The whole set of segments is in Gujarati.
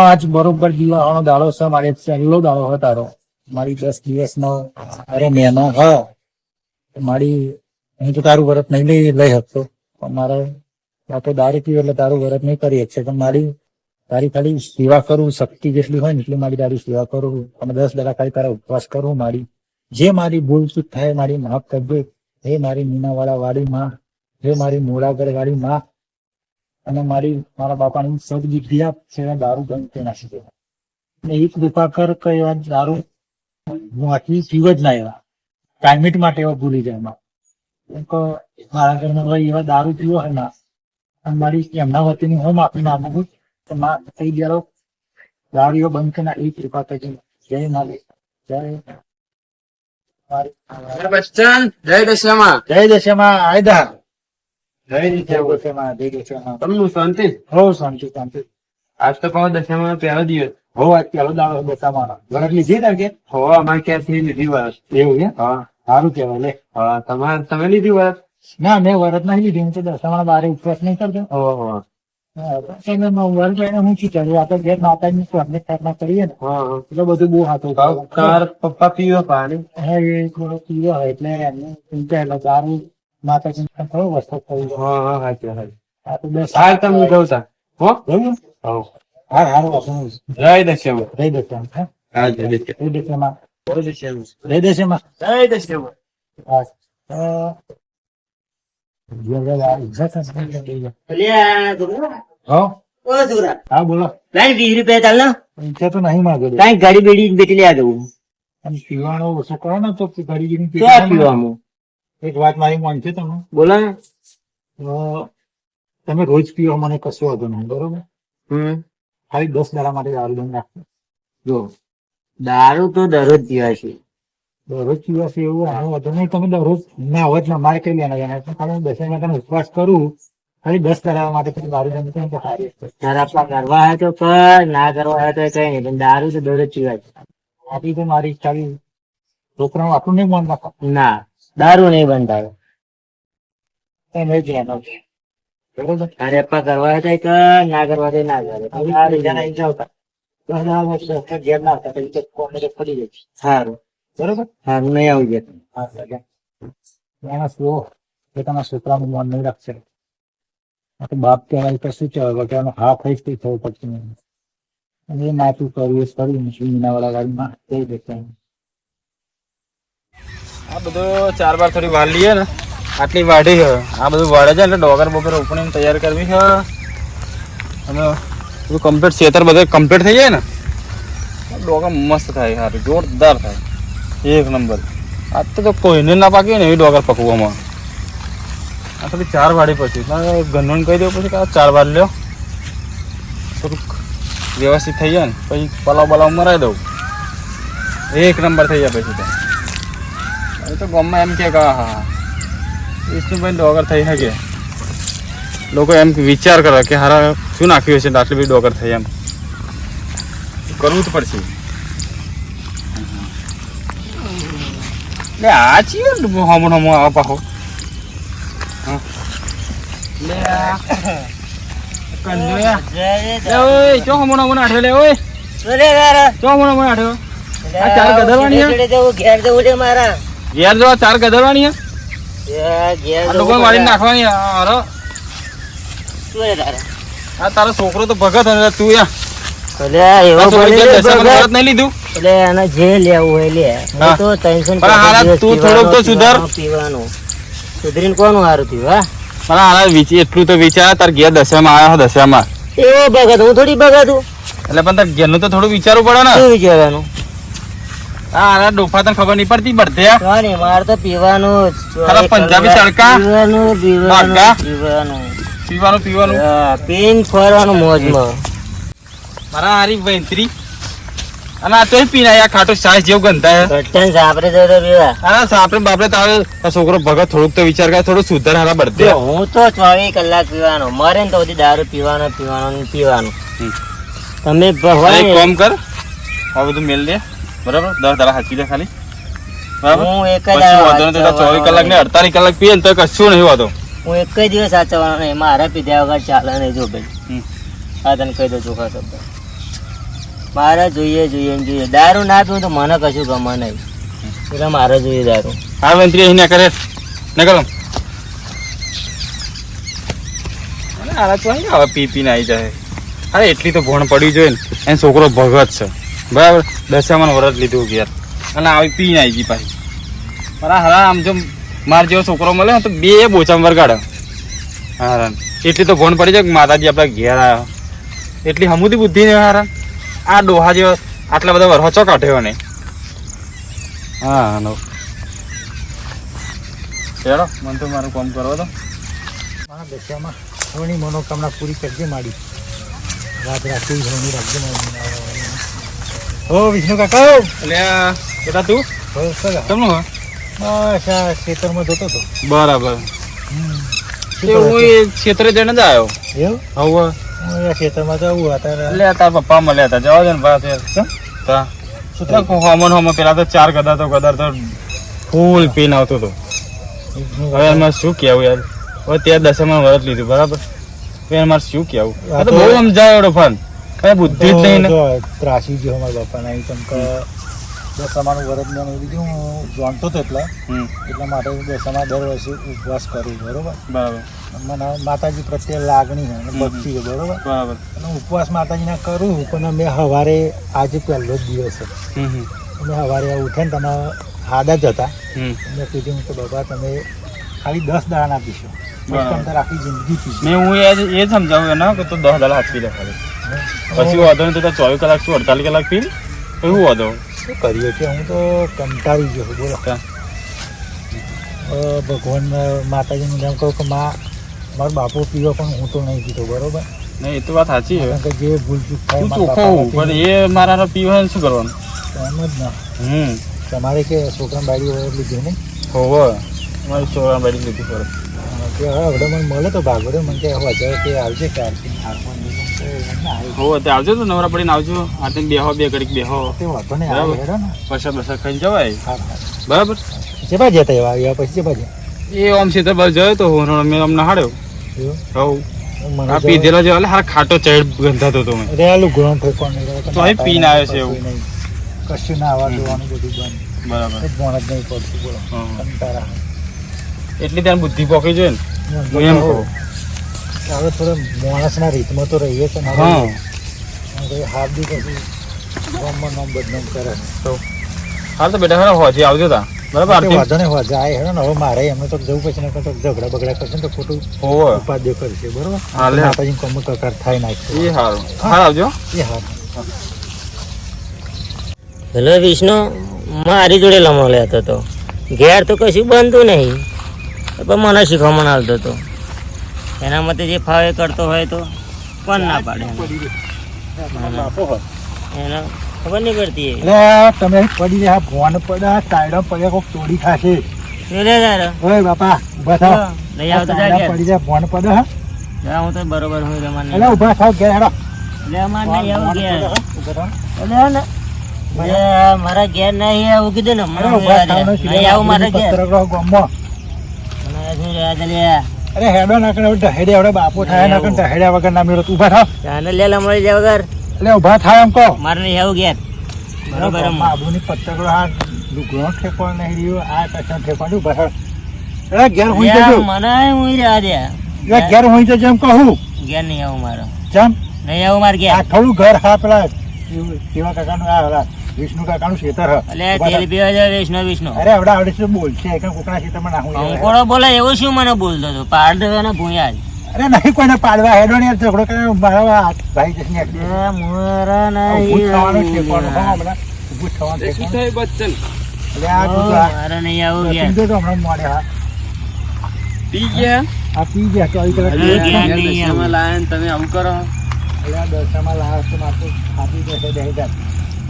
આજ બરોબર દિવાળીનો દાડો છે. મારે પહેલો દાડો હોય તારો. મારી 10 દિવસનો અરે મહિનો હ મારી હું તો તારું વ્રત નહીં લઈ શકતો, પણ મારે તો દારૂ પીવું એટલે તારું વ્રત નહીં કરી શકશે. પણ મારી તારી ખાલી સેવા કરું, શક્તિ જેટલી હોય ને એટલી મારી તારી સેવા કરું. અને 10 દાડા ખાલી તારા ઉપવાસ કરું. મારી જે મારી ભૂલ ચૂક થાય મારી માફ કરજે. હે મારી મીનાવાળા વાળી માં, હે મારી મોડાગઢ વાળી માં, અને મારા બાપાની સદબુદ્ધિ આપ છે. દારૂ બંધ કરી નાખી દે. એ કૃપા કર કે એવા દારૂ હું આટલી પીવ જ ના, એવા ટાઈમિટ માટે એવા ભૂલી જાય. મારા ઘરમાં એવા દારૂ પીવો હોય ના, અને મારી એમના વતીની હું માફી માંગુ છું. થઈ ગયો દારૂ એવો બંધ કરી ના, એ કૃપા કરજે. જય માલી, જય બચ્ચન, જય દશામાં. જય દશામાં. આયદા જય દશામાં, જય દશામાં. તમને શાંતિ? હો શાંતિ શાંતિ. આજ તો કહો દશામાં પહેલો દિવસ. હો આજ પહેલો દાડો દશામાં. વરસ લીધી તારે? હો અમારે ક્યાંથી લીધી વર્ષ. એવું છે? હા સારું કેવાય લે. હા તમે લીધી વર્ષ? ના, મેં વરસ નહીં લીધી. હું તો દશામાં બારે ઉપવાસ નહીં કરતો. ઓહો. વરસ લઈને હું શું કરું? આપણે ઘેર માતાજી સ્વાગત સ્થાપના કરીએ ને હા એટલે બધું બહુ સાચું. તાર પપ્પા પીવો પાણી? હા, એ થોડો પીવો હોય એટલે એમને એટલે દારૂ માતાજી થોડો વસ્તુ થયું. હા હા સાચું સાચું. આ તો બસ હાલ તમે જવતા હો. જોયું? હો. હા હારું વાપરું. જય દશામાં. જય દશામાં. હા, હા જય દશામાં. જય દશામાં. જય દશામાં. જય દશામાં. જય દશામાં. હા હા બોલો. પૈસા તો નહીં માંગે. ગાડી બેડી બેટી લે જવું પીવાનો ઓછો કરો ને તો ગરીબી પીવાનું. એક વાત મારી મન છે તમે બોલો ને. તમે રોજ પીવો મને કશું વાંધો નહીં, બરોબર? હમ ખાલી 10 દાડા માટે દારૂ બંધ નાખજો. જો દારૂ તો દરરોજ પીવાય છે. દરરોજ પીવાશે એવું આનો વાંધો નહીં. તમે દરરોજ ના હોય ને મારે કઈ લેના જાણે ખાલી 10 તમે ઉપવાસ કરું ખાલી 10 દાડા માટે પછી દારૂ બંધ કરો તો સારી છે. તારા આપવા કરવા હોય તો કર, ના કરવા હોય તો કઈ નહીં, પણ દારૂ તો દરરોજ પીવાય છે. આથી તો મારી ખાલી છોકરાનું આટલું નહીં મન રાખો. ના, દારૂ નહીં બંધાવે. એને ધ્યાન આવશે, બરોબર? તારે આપવા કરવા હોય તો કર, ના કરવા તો ના કરે. ઘેર ના આવતા પછી કોને પડી જાય. સારું બરોબર? સારું, નહીં આવું જતું. એના શું એ તમારા છોકરાનું મન નહીં રાખશે. આ તો બાપ કહેવાય તો શું કહેવાય વગરનો હા થઈ જ થવું પડશે. અને એ માથું કરવું એ કર્યું મીનાવાળા ગાડીમાં થઈ જશે. આ બધું 4 બાર થોડી વાળ લઈએ ને, આટલી વાઢી છે. આ બધું વાળે છે એટલે ડોગર બોગર ઉપણી તૈયાર કરવી છે. અને બધું કમ્પ્લીટ ખેતર બધું કમ્પ્લીટ થઈ જાય ને ડોગર મસ્ત થાય, સારું જોરદાર થાય, એક નંબર. આ તો કોઈને ના પાકી ને એવી ડોગર પકવામાં. આ થોડી 4 વાળી પછી ગનવાનું કહી દઉં પછી 4 વાર લ્યો, થોડુંક વ્યવસ્થિત થઈ જાય ને પછી પલાવ બલાવ મરાવી દઉં, એક નંબર થઈ જાય પછી તો. એ તો ગામમાં એમ કે હા વિષ્ણુભાઈ ડોગર થઈ શકે. લોકો એમ વિચાર કરે કે હારા શું નાખ્યું હશે આટલી બધી ડોગર થઈ, એમ કરવું જ પડશે. લે આ છીએ હમણ આવા પાછો ચો હમણ આઠવે લે ઓય ચો હમણ આઠવ્યો. આ 4 ગધરવાની ઘેર જવું છે મારા. ઘેર જો 4 ગધરવાની ઘેર લોકો વાળી નાખવાની. અરે શું છે તારે? આ તારો છોકરો તો ભગત અને તું યા નહીં લીધું. એટલે એને જે લેવું હોય લે. હું તો 300 તું થોડોક તો સુધાર. પીવાનું સુધરીને કોનું સારું થયું? હા પણ હારા એટલું તો વિચાર તાર ઘેર દશામાં આવ્યો દશામાં એવો ભગત હું થોડી ભગત હું. એટલે પણ તાર ઘેરનું તો થોડું વિચારવું પડે ને. શું વિચારવાનું? હા ડોફા તને ખબર નહીં પડતી પડતે મારે તો પીવાનું પંજાબી તડકા પીવાનું પીવાનું પીવાનું પીન ફરવાનું મોજમાં. મારા હારી વૈંત્રી અને આ તો પીના યાર ખાટો સાસ જેવું ગંધાય. ઘટન સાપરે જતો પીવા. હા સાપરે બાપરે તારો છોકરો ભગત થોડુંક તો વિચાર કરે, થોડું સુધાર હારા બળતે. હું તો 24 કલાક પીવાનો, મરે ને તો બધી દારૂ પીવાનું પીવાનું પીવાનું. તમે એક કામ કર, હવે બધું મેલ દે બરાબર, 10 દાડા હાચી દે ખાલી બરાબર. હું એક જ 24 કલાક ને 48 કલાક પીએ ને તો કશું નહીં હોતો. હું એક જ દિવસ સાચવવાનો નહીં, મારા પીધા વગર ચાલે નહીં. જો ભાઈ હમ. આ તને કહી દો ચોખા શબ્દ, મારે જોઈએ જોઈએ ને જોઈએ. દારૂ ના પીવું તો મને કશું ગમે નહીં, એટલે મારે જોઈએ દારૂ. હા મંત્રી અહીં ના કરે ના કરો આરા તો અહીં આવે પી પીને આવી જાય. અરે એટલી તો ભણ પડી જોઈએ ને. એનો છોકરો ભગત છે બરાબર, 10 વર્ષ લીધું ઘેર અને આવી પીને આવી ગઈ પાછી. મારા હારા આમ જો માર જેવો છોકરો મળે ને તો 2 બોચામાં વરગાડે. હા એટલી તો ભણ પડી જાય કે માતાજી આપણા ઘેર આવ્યા. એટલી હમુદી બુદ્ધિ ને હારા. આ ડોહા જેવો આટલા બધા વરહો ચો કાઢ્યો નહીં. હા નો ચલો મને તો મારું કામ કરવા દો. મારા દશામાં હવની મનોકામના પૂરી કરજે મારી. રાત રાખી હવની રાખજે મારી. હો વિષ્ણુ કાકા એટલે બેટા તું હો સગા કેમનું હા બસ આ ખેતરમાં જતો હતો. બરાબર શું એ કરે હું છે? એ ક્ષેત્રે જઈને જ આવ્યો એવું હવે હું આ ખેતરમાં જવું અત્યારે. એટલે તારા પપ્પા મળ્યા હતા જવા દે ને ભાઈ કેમ? તા શું એટલે હોમો પેલા તો 4 ગદા તો ફૂલ પીને આવતો હતો. વિષ્ણુ હવે એમાં શું કહેવું યાર, હવે ત્યાં 10 વર્ષ લીધું બરાબર, હવે મારે શું કહેવું. આ આ તો તો- બહુ સમજાય એવડો ફન કઈ બુદ્ધિ જ નહીં ને. જો ત્રાસી ગયો મારા બાપાના અહીં કેમ કે દશામાનું વરદ મેં લીધું હું જાણતો હતો હમ, એટલા માટે હું દશામાં દર વર્ષે ઉપવાસ કરું બરોબર. બરાબર મને માતાજી પ્રત્યે લાગણી છે અને ભક્તિ છે બરોબર. બરાબર અને ઉપવાસ માતાજીના કરું પણ મેં સવારે આજે પહેલો જ દિવસ છે. હમ હમ અમે સવારે ઉઠે ને તમે હાડા જ હતા. હમ મેં કીધું કે બાબા તમે ખાલી 10 દાણા આપીશો બરાબર. તમે તારે આખી જિંદગી પીશો. મેં હું એ સમજાવું એને કે તું 10 દાડા હાથવી લે ખાલી. પછી વાંધો નહીં તો 24 કલાક શું 48 કલાક પી લે એવું વાંધો. શું કરીએ કે હું તો કંટાળી ગયો છું બોલો. ક્યાં? ભગવાન માતાજીનું જેમ કહું કે મારો બાપો પીવો પણ હું તો નહીં પીતો બરોબર. નહીં એ તો વાત સાચી છે. કારણ કે જે ભૂલ ચૂક થાય તું મારા ચોખ્ખો હોવું બાપાને પણ એ મારા પીવા શું કરવાનું. એમ જ ના હમ તમારે કે છોકરા બાળી વગર લીધું નહીં હોવો મારી છોકરા બાળી લીધી ફરક. કે હવે મને મળે તો ભાગવડે મને કે હજાર કે આવજે કે આરતી આવે હોવો તે આવજો તો નવરા પડીને આવજો. આ તમે બેહો 2 ઘડીક બેહો તે વાંધો નહીં આવે હેડો ને. પ્રસાદ બસાદ ખાઈને જવાય હા હા બરાબર. ચેપા જતા એવા આવ્યા પછી ચેપા જાય એ આમ સીધા બાજુ જોયો તો હું મેં અમને હાડ્યો. એવું હવ મને આ પીધેલો જો એટલે હારા ખાટો ચડ ગંધાતો તો મેં. રેલું ઘણો ઠેકવાનું નહીં રહે. તો અહીં પીને આવ્યો છે એવું. કશું ના આવવા દેવાનું બધું બંધ. બરાબર એક ભણ જ નહીં પડતું બોલો હા. કંટાળા. એટલી ત્યાં બુદ્ધિ પોકી જોઈએ ને હું એમ કહું. હવે થોડો માણસના રીતમાં તો રહીએ છે ને હા હાથ બી પછી ગામમાં નામ બદનામ કરે તો હાલ તો બેટા ખરા હોજી આવજો તા બરાબર. તે આરતી વાંધો નહીં વાંધો આ હેડો ને હવે મારે એમને તો જવું પછી નકર તો ઝઘડા બગડા કરશે ને તો ખોટું હોવો ઉપાદ્ય કરશે બરોબર. હા, લે. માતાજીને કમર કકાર થાય નાખશે એ સારું હાલ આવજો. એ હા હેલો વિષ્ણુ, મારી જોડે લમો લેતો હતો. ઘેર તો કશું બનતું નહીં, પણ મને શીખવામાં આવતો હતો. એના મતે જે ફાવે કરતો હોય તો કોણ ના પાડે એને? એને ખબર નહીં પડતી. એટલે તમે પડી રહ્યા ભોન પડ્યા ટાયડો પડ્યા કોઈક તોડી ખાશે. ઓય બાપા ઉભા થાવ. લઈ આવતો જા ટાયડા ઘેર. પડી રહ્યા ભોન પડ્યા હા. જા, હું તો બરોબર હું એટલે રમાન ઉભા થાવ ઘેર હેડો. નહીં આવું ઘેર. ઉભા થાવ. મારા ઘેર નહીં આવું કીધું ને અરે ઉભા થાવ ને નહીં આવું મારા ઘેર. પત્રક ગામમાં. મને શું રહ્યા છે લે? અરે હેડો નાખે ઢહેડે આવડે બાપો થાય નાખે ઢહેડ્યા વગર ના મેળો ઉભા થાવ. ચાને લે લમડી જાય વગર એટલે ઉભા થાય એમ કહો. મારે નહીં આવું ઘેર. બરોબર એમ. બાબુની પત્રક આ લુગડો ઠેકો નહીં રહ્યો આ કશા ઠેકો ઉભા થાવ. એટલે ઘેર હોઈ લે, જજો. મને હું રહ્યા દે. એટલે ઘેર હોઈ જજો એમ કહું. ઘેર નહીં આવું મારો. ચમ નહીં આવું મારે આ ઘેર. થોડું ઘર હા પેલા કેવા કાકાનું આ વિષ્ણુ કાકાનું ખેતર હ. એટલે તેલ પીવા જાય વિષ્ણુ વિષ્ણુ. અરે આવડા આવડે છે બોલશે કે કોકના ખેતરમાં નાખું અંકોડો બોલે એવું શું મને બોલતો હતો? પાડ દેવાના ભૂંયા જ. અરે નહીં કોઈને પાડવા હેડો ને યાર ઝઘડો કરે મારા ભાઈ જશે ને એ મોરા ઊભું થવાનું નહીં. ઠેકવાનું હા હમણાં ઊભું થવાનું ઠેકવાનું. બચ્ચન એટલે આ તું આ મારે નહીં આવું ઘેર. પીધો તો હમણાં મળે હા પી ગયા આ પી ગયા તો આવી અરે કલાક ઘેર નહીં આવું. લાયા તમે આવું કરો. એટલે આ દશામાં લાવ તો માથું ખાતી જશે બે હજાર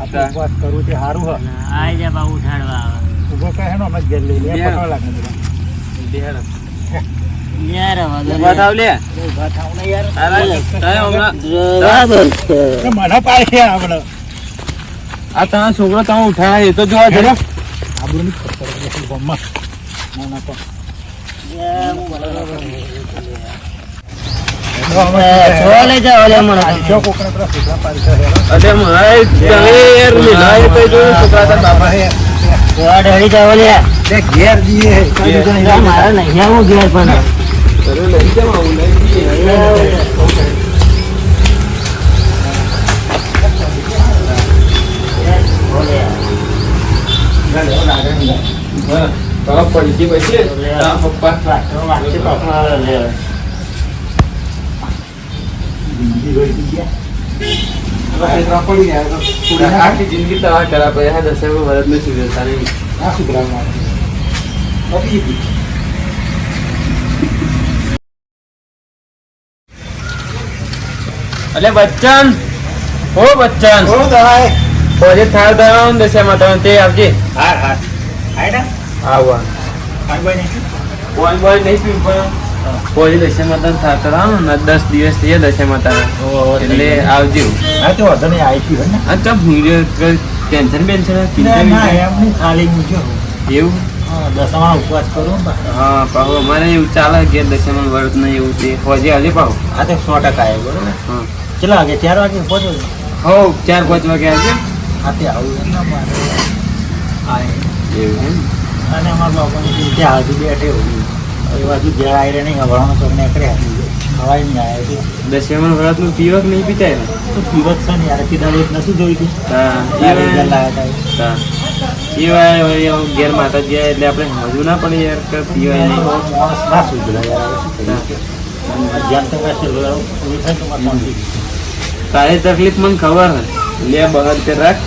આપણે ઉપવાસ કરવું તે સારું હ આઈ જા બા ઉઠાડવા આવે. ઊભો કહે ને હમણાં ઘેર લઈ લે પકડવા લાગે બધા યાર હવે ઉભા થાવ લે. ઊભા થાવ ને યાર બરાબર. એટલે મને પાડે આપણે આ તારા છોકરો તમે ઉઠાયા એ તો જોવા જરા. આબરૂની પત્તર ગામમાં ના ના તો લઈ જાઓ લે મને જો કોકને પેલા છોકરા પાડી છે અરે મારે તમે યાર લીધા એ કઈ જોયું છોકરા તારા બાપા હે ઢળી જાઓ લે ઘેર જઈએ મારા નહીં આવું ઘેર પણ અરે લઈ જાવ આવું લઈ પડી ગઈ પછી પપ્પા આખી જિંદગી તવા કરા પછી દસે વર્ષ ને સુધર તારી અલે બચ્ચન ઓ બચ્ચન પોજે થાળ ધરાવ ને દસે માં તમે તે આવજે આવવા કોઈ બોય નહીં પીવું પણ પોજે દસે માં તને થાળ ધરાવ ને 10 દિવસ થઈ દસે માં તારે એટલે આવજો હા તો વાંધો નહીં આવી ગયું ને આ તો ટેન્શન બેન્શન ખાલી મૂક્યો એવું દસમા ઉપવાસ કરું ને હા પાહુ અમારે એવું ચાલે કે દસમાં વર્ત નહીં એવું તે હોજે આજે પાહુ આ તો 100% આવ્યો બરોબર હા કેટલા વાગે 4 વાગે પહોંચો હો 4-5 વાગે આવજે આ તે આવું ને મારે એવું એમ અને અમારા બાપાની ત્યાં હજુ બેઠે હોય એ બાજુ ઘેર આવી નહીં હવાનો તો નીકળે હવાઈ નહીં આવે દસમાં વર્ત નું પીવક નહીં પીતાય ને તો પીવત છે ને યાર કીધા રોજ નથી જોઈ હતી હા એ વાય ઘેર માતાજી જાય એટલે આપણે હજુ ના પડે યાર કે પીવાય નહીં માણસ ના સુધરે યાર જેમ તમે તારી તકલીફ મને ખબર હે લે બહાર તે રાખ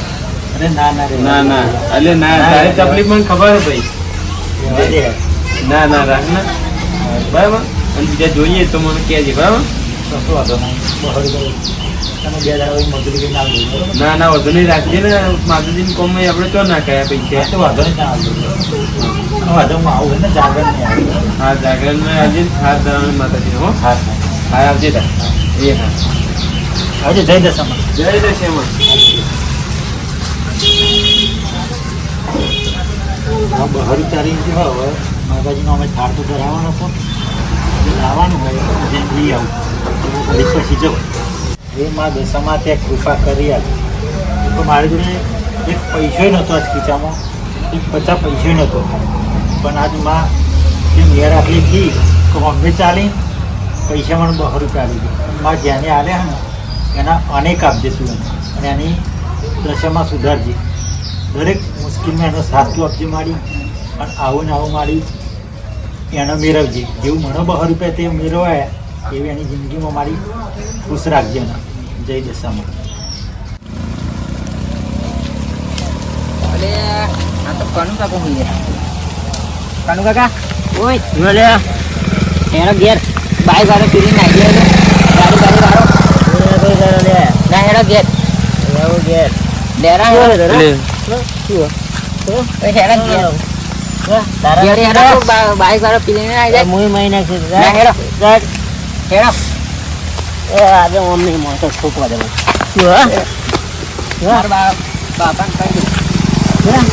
અરે ના ના રે ના ના અલે ના તારી તકલીફ મને ખબર હે ભાઈ ના ના રાખ ના બરાબર અને બીજા જોઈએ તો મને કહેજે બરાબર કશો વાંધો નહીં બહાર તમે 2 દાડા મજૂરી કરીને આવી બરોબર ના ના વધુ નહીં રાખજે ને માતાજીની કોમમાં આપણે ચો ના કયા પૈસા તો વાંધો નહીં ચાલુ વાંધો હું આવું ને જાગરણ નહીં આવ્યું હા જાગરણમાં આવજે હાથ ધરાવવાની માતાજી હો હા હા આવજે તા એ હા આજે જય દશામાં જય દશેમાં હા બહાર તારી હવે માતાજીનો અમે થાળ તો ધરાવવાનો પણ લાવવાનું હોય જેમ લઈ આવું ઘડી પછી જાઉં એ મા દશામાં ત્યાં કૃપા કરી આજે તો મારી જોડે એક પૈસો નહોતો આજ ખીચામાં એક 50 પૈસો નહોતો પણ આજ માં જે મેર આટલી થી તો અમે ચાલી પૈસા મને 2 રૂપિયા આવી ગયા માં જેને આલ્યા ને એના અનેક આપજે તું અને એની દશામાં સુધારજે દરેક મુશ્કેલમાં એનો સાથ તું આપજે મારી અને આવું ને આવું મારી એનો મેળવજે જેવું મને 2 રૂપિયા તે મેળવાયા એવી એની જિંદગીમાં મારી ખુશ રાખજે ને જય દશામાં આ તો કનુ કાકો હોય કનુ કાકા ઓય લે એનો ઘેર બાઈક વાળો પીલી નાખી ગયો ગાડી વાળો લે ના એનો ઘેર એવું ઘેર ડેરા એટલે એનો ઘેર બાઈક વાળો પીલી નાખી જાય મુઈ મહિના છે ના હેડો હેડો આજે મમ્મી મોટો છોકવા દે માર બાપાને કહી દઉં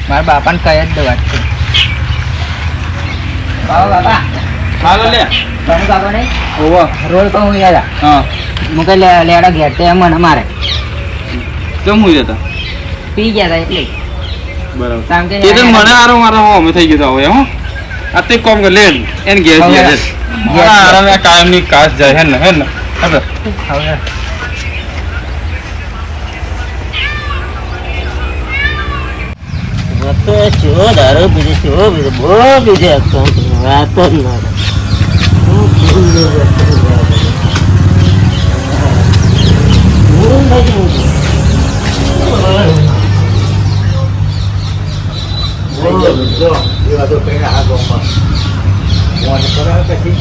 મારા બાપાને કહી જ દઉં વાત છે બાપા હાલો લે કનુ કાકો નહીં ઓવા રોડ પર હું યાદ હા મૂકે લેડો ઘેર તે મને મારે કેમ હું જતા પી ગયા હતા એટલે બરાબર કારણ કે એ તો મને આરો મારો અમે થઈ ગયો હવે હો આ તે કોમ કર લે એન ગેસ હવે. ગેસ આરામ કાયમ ની કાસ જાય હે ને હવે હવે તો ચો દારૂ પીધે ચો પીધે બહુ પીધે વાત જ ના એવા તો કઈ આ ગામમાં ફોન કરે પછી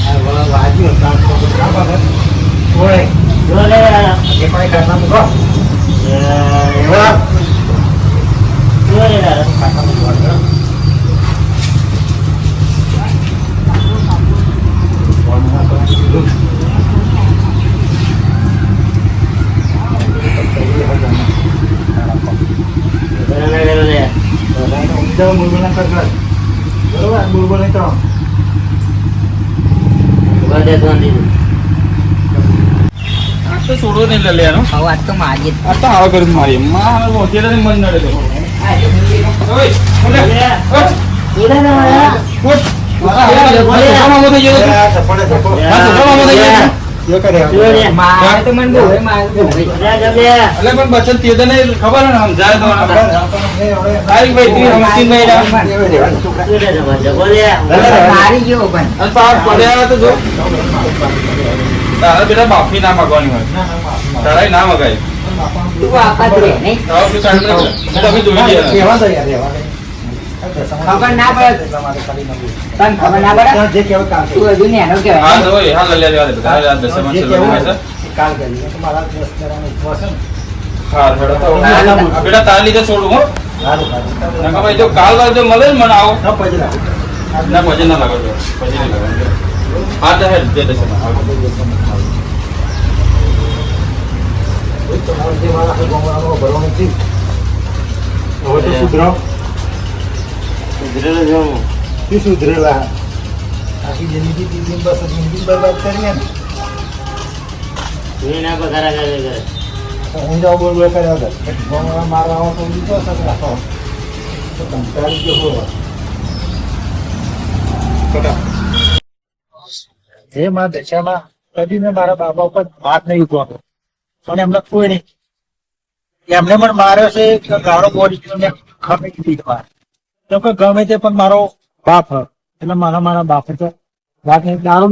આ વાગ્યું કામ તો ના બાબત ઓય એ પણ કાઢના મૂકો એવા કાઢના મૂકો જવા બોલબોલ કર બરોબર બોલબોલ નહીં તો બધે શાંતિ છે. આ તો છોડવો નહીં લે લેવાનો. હવે આજ તો મારી જ. આ તો આવા કરું મારી માં હવે મોતીડા ને મન નડે તો. ઓય બોલે ઓય બોલે ને મારા. ઉઠ. મામા થઈ ગયો. મામા થઈ ગયો. યો કરે જોડે. મારે તો મને બહુ હોય, મારે તો બહુ હોય. જા જલ્દી. એટલે પણ બચત તે તને ખબર હે ને આમ જાય તો તારી ભાઈ તું હમતીન નહીં રા. જોડે ને બધે. બોલે. મારી ગયો પણ. અને પાછ પડ્યા તો જો તારા બેટા બાફી ના મગવાની હોય તારા ના મગાય તું આપા જ રહે, નહીં? તારા તું સાઈડ પર તમે જોઈ ગયા કેવા તો યાર રહેવા દે. ખબર ના પડે. તમારે ખાલી નંબર તને ખબર ના પડે? જે કેવું કામ તું હજુ નેનો કહેવાય. હા તો ઓય હા લલ્યા દેવા દે તારા યાદ દસે માં જે છે કેવું છે કાલ કરી તો મારા 10 કરવાનો ઉપવાસ છે ને હા હેડો તો આ બેટા તાર લીધે છોડું હો હારું નકા ભાઈ જો કાલ વાર જો મળે ને મને આવો ના પછી રાખો ના પછી ના લાગો પછી નહીં લાગો હા તો હેડ જે દસે માં આવો તમારે જે મારા ગામડામાં ભરવાનું છે હવે તો સુધરો સુધરેલો છું હું. શું સુધરેલા આખી જિંદગી દીધી બસ જિંદગી બરબાદ કરીએ ને તું એના પગારા કરે કરે. તો હું જાઉં બોલ બોલ કર્યા વગર ગામડામાં મારવા આવો તો બીજો સર રાખો તો કંટાળી ગયો હોય જે મારા દશામાં કદી મેં મારા બાબા ઉપર હાથ નહીં ઉઠવાનો અને એમને કોઈ નહીં એમને પણ માર્યો છે કે ગાળો બોલી મેં ખમી દીધી કેમ કે ગમે તે પણ મારો બાપ હોય એટલે મારા બાપ હતો વાત નહીં દારૂ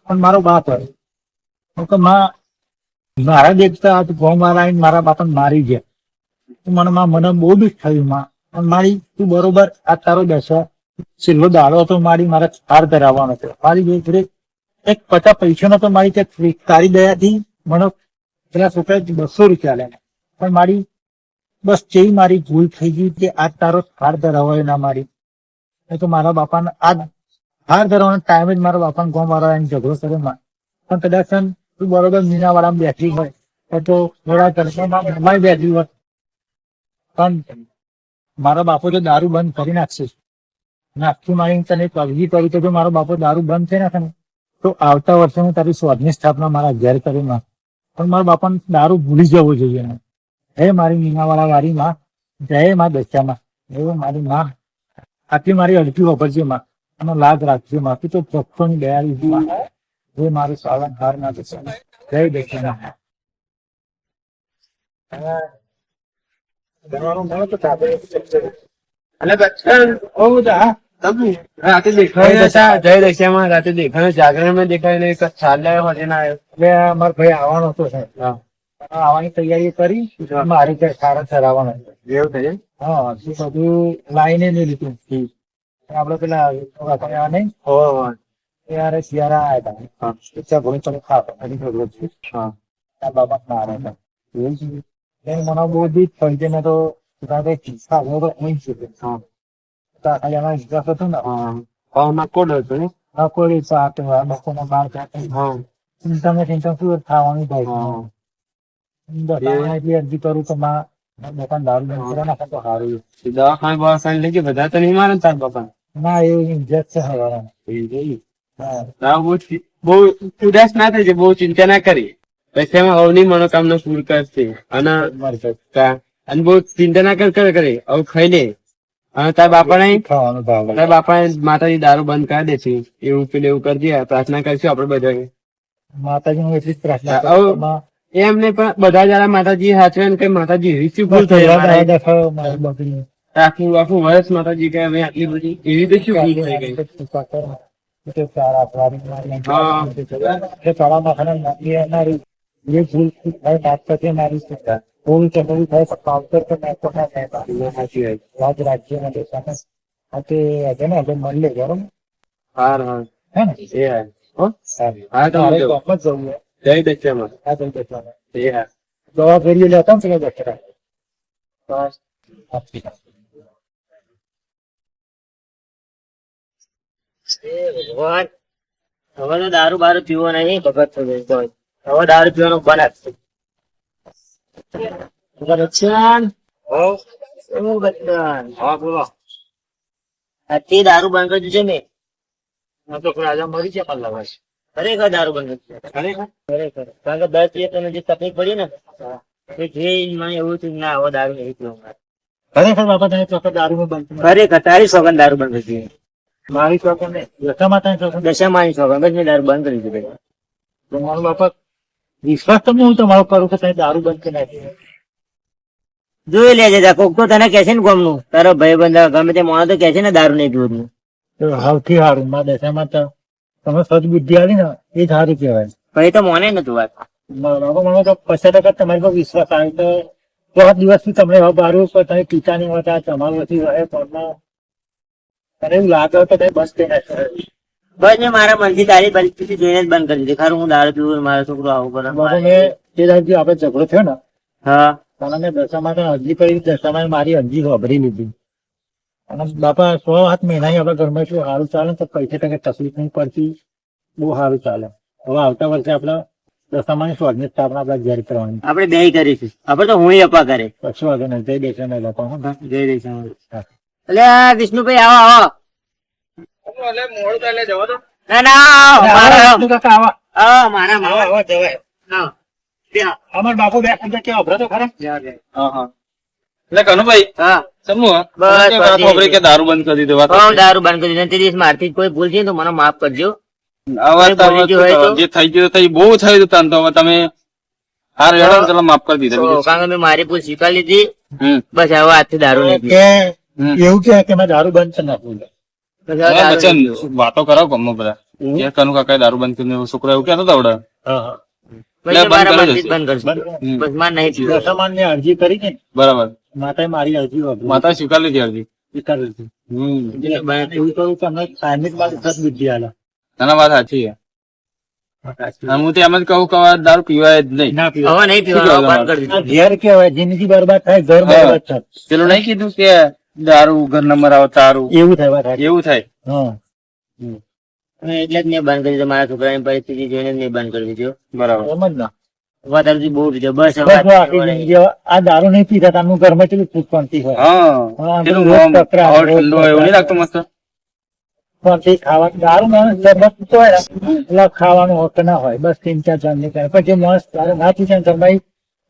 પણ મારો બાપ હોય કેમ કે મારા દેખતા આ ઘઉં મારા આવીને મારા બાપાને મારી ગયા તો મને બહુ દુઃખ થયું માં પણ મારી તું બરોબર આ તારો દશા છેલ્લો દાડો હતો મારા થાર ધરાવવાનો હતો મારી જોડે એક 50 પૈસાનો તો મારી ત્યાં તારી દયાથી મને પેલા છોકરા 200 રૂપિયા લે પણ મારી બસ જેવી મારી ભૂલ થઈ ગઈ કે આ તારો થાર ધરાવાય ના મારી એ તો મારા બાપાને આ થાર ધરાવવાનો ટાઈમે જ મારા બાપાને ગામ વાળા એને ઝઘડો કર્યો પણ કદાચ તું બરોબર મીનાવાળામાં બેઠી હોય તો થોડા ઘરમાં બેઠી હોય પણ મારો બાપો તો દારૂ બંધ કરી નાખશે આખી મારી તને અરજી કરી તો જો મારો બાપો દારૂ બંધ થઈ નાખે ને તો આવતા વર્ષે હું તારી સ્વાદની સ્થાપના મારા ઘેર કરી નાખ પણ મારા બાપાને દારૂ ભૂલી જવો જોઈએ ને હે મારી મીનાવાળા વાળી માં જય માં દશામાં એવું મારી માં આટલી મારી અડધી વાપરજે માં અને લાજ રાખજે માં તું તો ભક્તોની દયાળી માં હે મારું સાવન હાર ના દશામાં જય દશામાં રાતે દેખાય રાતે દેખાય જાગરણ માં દેખાય ને ચાલ્યા હોય ના એટલે મારો ભાઈ આવવાનો હતો સાહેબ આવવાની તૈયારી કરી મારી ત્યાં સારા ઠરાવવાનો એવું થઈ હા એ બધું લાઈને નહીં લીધું આપડે પેલા નહીં ત્યારે શિયાળા આવ્યા હતા ઘણી તમે ખાવા બાબા ના આવ્યા હતા મને બહુ દીપ થઈ ગઈ મેં તો ખાવાનું થાય અરજી કરું તો દુકાન દારૂ બંધ કરે નાખે તો સારું દવાખાને બવાખાને લઈ ગયા બધા તો નહીં મારે તાર બાપા ના એવું ઇજ્જત છે હવાના બહુ ઉદાસ ના થઈ જાય બહુ ચિંતા ના કરી પછી એમાં અવની મનોકામના પૂરી કરશે અને બહુ ચિંતા ના કરે હવે ખાઈ લે અને તાર બાપા ને ખાવાનું ભાવ તાર બાપા માતાજી દારૂ બંધ કરી દે છે એવું પેલું એવું કરજે પ્રાર્થના કરીશું આપડે બધા માતાજી હું એટલી જ પ્રાર્થના હવે કરું. એમને પણ બધા જરા માતાજી સાચવે ને કઈ માતાજી એવી શું ભૂલ થઈ અમારે? આખું આખું વર્ષ માતાજી કે હવે આટલી બધી એવી તો શું ભૂલ થઈ ગઈ મળે બરોબર હાર હાર હે ને એ હાર હો સારું હા તો મારે આવજો. ગામમાં જ જવું છે. જય દક્ષામાં હા તો જવાનું. એ હાર દવા ફેરી લેતા ને પેલા દક્ષરા બસ આપી દો. ભગવાન હવે તો દારૂ બારૂ પીવો નહીં ભગત થઈ જાય હવે દારૂ પીવાનું બંધ જ છે. બચ્ચન શું બચ્ચન હા બોલો આજથી દારૂ બંધ કરી દીધું મેં. આ તો રાજા મરી છે પણ લવાય ખરેખર દારૂ બંધ કરી દીધું. ખરેખર કારણ કે 10 દિવસ તને જે તકલીફ પડી ને એ જે મને એવું થયું કે ના હવે દારૂ નહીં પીવો મારે. ખરેખર બાપા તને ચોખ્ખો દારૂ બંધ કરી. ખરેખર તારી સોગંદ દારૂ બંધ કરી દીધી. મારી ચોખ્ખો ને દશામાં તને ચોખ્ખો. દશામાની સોગંદ જ મેં દારૂ બંધ કરી દીધું. તો મારો બાપા વિશ્વાસ તમને હું તમારો કરું કે તમે દારૂ બંધ કરી નાખી. જોઈ લેજે જા કોક તો તને કહે છે ને ગમનું તારો ભાઈ બંધ ગમે તે માણસ તો કહે છે ને દારૂ નહીં પીવું. તો સૌથી સારું મારા દશામાં તો તમે સદબુદ્ધિ આવી ને એ જ સારું કહેવાય. પછી તો મોને નતું વાત. બાપા મને તો 50% તમારી પર વિશ્વાસ આવે તો 3 દિવસથી તમને હવે દારૂ પર તમે પીતા નહીં હોતા તમારું વધી રહે પણ તને એવું લાગે તો તમે બસ થઈ નાખો. બસ મેં મારા મનથી તારી પરિસ્થિતિ જોઈને જ બંધ કરી દીધી. ખરું હું દારૂ પીવું મારો છોકરો આવું કરે. બાપા મેં જે દાડે આપણે ઝઘડો થયો ને હા તને મેં દશામાં અરજી કરી દશામાં મારી અરજી વાપરી લીધી અને બાપા 6-7 મહિના હવે ઘરમાં એટલું સારું ચાલે ને તો પૈસે ટકે તકલીફ નહીં પડતી બહુ સારું ચાલે. હવે આવતા વર્ષે આપણે દશામાની સ્વાધીન સ્થાપના આપણે ઘેર કરવાની આપણે બે કરીશું. આપણે તો હું અપા કરે કશું વાગે નહીં જઈ દેશે ને લોકો જય દઈશું. એટલે આ વિષ્ણુભાઈ આવો આવો. મોડું થાય એટલે જવા દો. ના ના આવો, મારા આવો. કાકા આવા આવો, મારા આવો. આવા જવાય આવો. ત્યાં. અમાર બાપુ બે કુંડા કે અભરો તો ખરા હા હા એટલે કનુભાઈ હા સમૂહ બસ, તમે વાત વાપરી કે દારૂ બંધ કરી દીધો વાત હું દારૂ બંધ કરી દીધું. તે દિવસ મારથી કોઈ ભૂલ થઈ તો મને માફ કરજો. આ વાત કોઈ બોલી ગયું હોય તો? જે થઈ ગયું થઈ બહુ થયું હતું તને તો હવે તમે હાર હેડો ને ચલો માફ કરી દીધા તો બીજું કારણ કે મેં મારી ભૂલ સ્વીકારી લીધી. હમ બસ હવે આજથી દારૂ નહીં પીવું. કે એવું કે મેં દારૂ બંધ કરી નાખું બસ હવે દારૂ બચ્ચન નહીં પીવું. વાતો કરાવો ગમો બધા કે કનુ કાકા દારૂ બંધ કરીને છોકરો એવું કહેતો હતો આવડે બસ એટલે બંધ મારા કરી મનથી જ દેશે. બંધ કરશું. હમ. બસ મારે નહીં પીવું. દશામાન ની અરજી કરી છે ને બરાબર માતાએ મારી અરજી વાપરી માતા સ્વીકાર લીધી અરજી સ્વીકારી લીધી. હમ એવું કરું તમને કાયમી જ મારી સદબુદ્ધિ આલે. નાના વાત સાચી છે અને હું તો એમ જ કહું કે હવે દારૂ પીવાય જ નહીં ના પીવાય. હવે નહીં પીવાનું, હવે બંધ કરી આ દીધું. ઘેર કેવાય જિંદગી બરબાદ થાય ઘર બરબાદ થાય પેલું નહીં કીધું કે દારૂ ઘર નંબર આવે તારું એવું થાય વાત સાચી. એવું થાય હા અને એટલે જ મેં બંધ કરી દીધું. મારા છોકરાની પરિસ્થિતિ જોઈને જ મેં બંધ કરી દીધું. બરાબર એમ જ ના વધારે બહુ પીધો. બસ હવે બસ જો આખી આજથી જિંદગી હવે આ દારૂ નહીં પીતા તારનું ઘરમાં કેટલી ફૂટ પડતી હોય હા હા, પેલું રોજ આમ ટકરાવ, હવા રોજ ઠંડો હોય એવું નહીં લાગતું મસ્ત પડતી ખાવા દારૂ માણસ ઘરમાં પીતો હોય ને એટલે ખાવાનું હક ના હોય બસ 3-4 જણ ની કરે પછી માણસ દારૂ ના પીશે ને ઘરમાં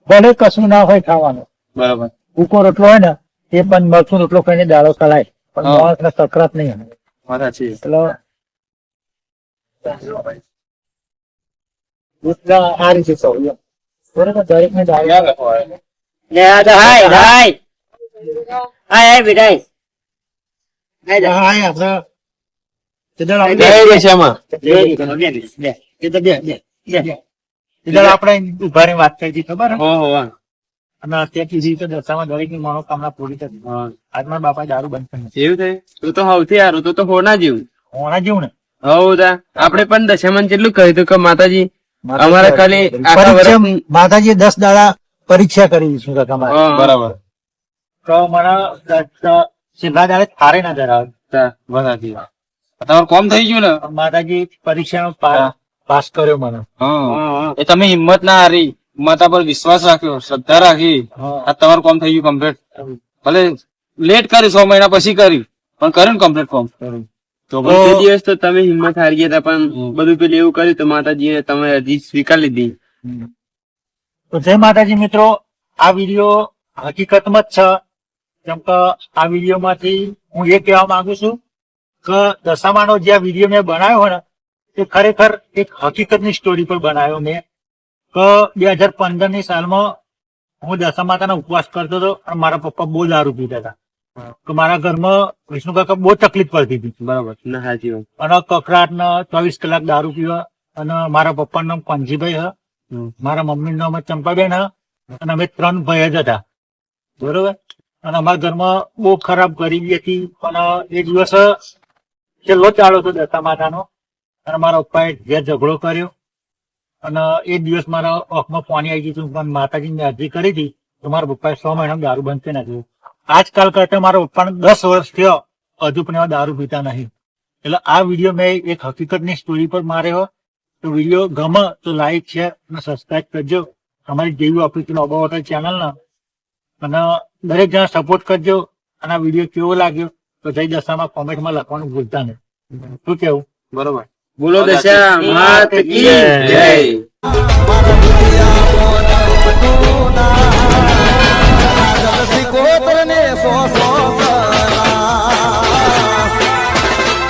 ભલે કશું ના હોય ખાવાનું બરાબર ભૂકો રોટલો હોય ને એ પણ મરચું રોટલો ખાઈને દાડો ચલાય પણ હા. માણસ ને તકરાત નહીં હોય વાત સાચી એટલે આ રીતે કહું એમ. બરાબર દરેક ને દારૂ લે આ તો હાય હાય હાય બેટા હાય. હાય જા. હા આપણે કીધું આપણે જય દશામાં બે. કીધું બે કીધું આપણે ઉભા રહીને વાત કરી હતી ખબર હે? હો હો અને અત્યારે કીધી તો દશામાં દરેક ની મનોકામના પૂરી થતી આજ મારા બાપાએ દારૂ બંધ કરી નાખ્યું. એવું થાય તું તો સૌથી સારું તું તો હોના જેવું હોણા જેવું ને હવ તા આપણે પણ દશામાં કેટલું કહ્યું હતું કે માતાજી અમારે ખાલી આખા પરીક્ષા વર્ષ માતાજીએ 10 દાડા પરીક્ષા કરી છે કાકા મારે. બરાબર તો મને છેલ્લા દાડે થારે ના ધરાવે વાત સાચી તમારું કોમ થઈ ગયું ને માતાજી પરીક્ષામાં પાસ કર્યો મને હા એ તમે હિંમત ના હારી માતા પર વિશ્વાસ રાખ્યો શ્રદ્ધા રાખી આ તમારું કોમ થઈ ગયું કમ્પ્લીટ ભલે લેટ કરી 6 મહિના પછી કરી પણ કર્યું ને કમ્પ્લીટ કોમ તો પણ તે દિવસ તો તમે હિંમત હારી ગયા હતા પણ બધું પેલું એવું કર્યું તો માતાજીએ તમે હજી સ્વીકાર લીધી. તો જય માતાજી મિત્રો આ વિડીયો હકીકતમાં જ છે કેમ કે આ વિડીયો માંથી હું એ કહેવા માંગુ છું કે દશામાનો જે આ વિડીયો મેં બનાવ્યો હોય ને એ ખરેખર એક હકીકતની સ્ટોરી પર બનાવ્યો મેં કે 2015 ની સાલમાં હું દશા માતાનો ઉપવાસ કરતો હતો અને મારા પપ્પા બહુ દારૂ પીતા હતા તો મારા ઘરમાં વિષ્ણુ કાકા બહુ તકલીફ પડતી હતી બરાબર ના સાચી વાત. અને કકરાટ ને 24 કલાક દારૂ પીવા અને મારા પપ્પાનું નામ પંજીભાઈ હ મારા મમ્મીનું નામ ચંપાબેન હ અને અમે 3 ભાઈ જ હતા બરોબર અને અમારા ઘરમાં બહુ ખરાબ ગરીબી હતી પણ એ દિવસ છેલ્લો ચાલો હતો દશા માતાનો અને મારા પપ્પાએ ઘેર ઝઘડો કર્યો અને એ દિવસ મારા આંખમાં પાણી આવી ગયું પણ માતાજીને અરજી કરી હતી તો મારા પપ્પાએ 6 મહિના દારૂ બંધ કરી નાખ્યું. આજકાલ કરતા મારા પપ્પાને 10 વર્ષ થયો હજુ પણ એવા દારૂ પીતા નહીં. એટલે આ વિડીયો મેં એક હકીકતની સ્ટોરી પર માર્યો. તો વિડીયો ગમે તો લાઈક શેર અને સબસ્ક્રાઇબ કરજો અમારી જેવી ઓફિસિયલ ઓબા હોટલ ચેનલ ને અને દરેક જણા સપોર્ટ કરજો અને આ વિડીયો કેવો લાગ્યો તો તો જય દશામાં કોમેન્ટમાં લખવાનું ભૂલતા નહીં. શું કેવું? બરોબર. બોલો દશા માત કી જય.